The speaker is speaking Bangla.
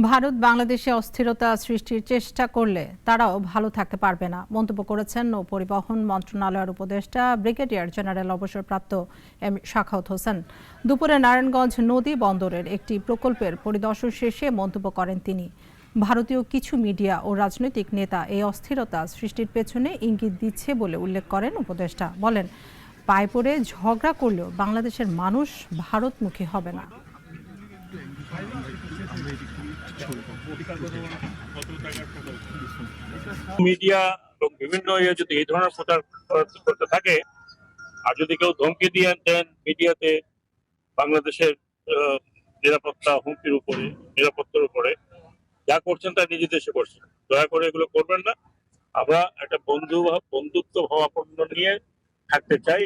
ভারত বাংলাদেশে অস্থিরতা সৃষ্টির চেষ্টা করলে তারাও ভালো থাকতে পারবে না মন্তব্য করেছেন নৌ পরিবহন মন্ত্রণালয়ের উপদেষ্টা ব্রিগেডিয়ার জেনারেল অবসরপ্রাপ্ত এম শাখাওয়াত হোসেন। দুপুরে নারায়ণগঞ্জ নদী বন্দরের একটি প্রকল্পের পরিদর্শন শেষে মন্তব্য করেন তিনি। ভারতীয় কিছু মিডিয়া ও রাজনৈতিক নেতা এই অস্থিরতা সৃষ্টির পেছনে ইঙ্গিত দিচ্ছে বলে উল্লেখ করেন উপদেষ্টা। বলেন, পায়ে পড়ে ঝগড়া করলেও বাংলাদেশের মানুষ ভারতমুখী হবে না। মিডিয়া এবং বিভিন্ন যদি এই ধরনের প্রচার করতে থাকে, আর যদি কেউ ধমকি দিয়ে দেন মিডিয়াতে বাংলাদেশের নিরাপত্তা হুমকির উপরে, নিরাপত্তার উপরে, যা করছেন তা নিজে দেশে করছেন। দয়া করে এগুলো করবেন না। আমরা একটা বন্ধুত্ব ভাবাপন্ন নিয়ে থাকতে চাই।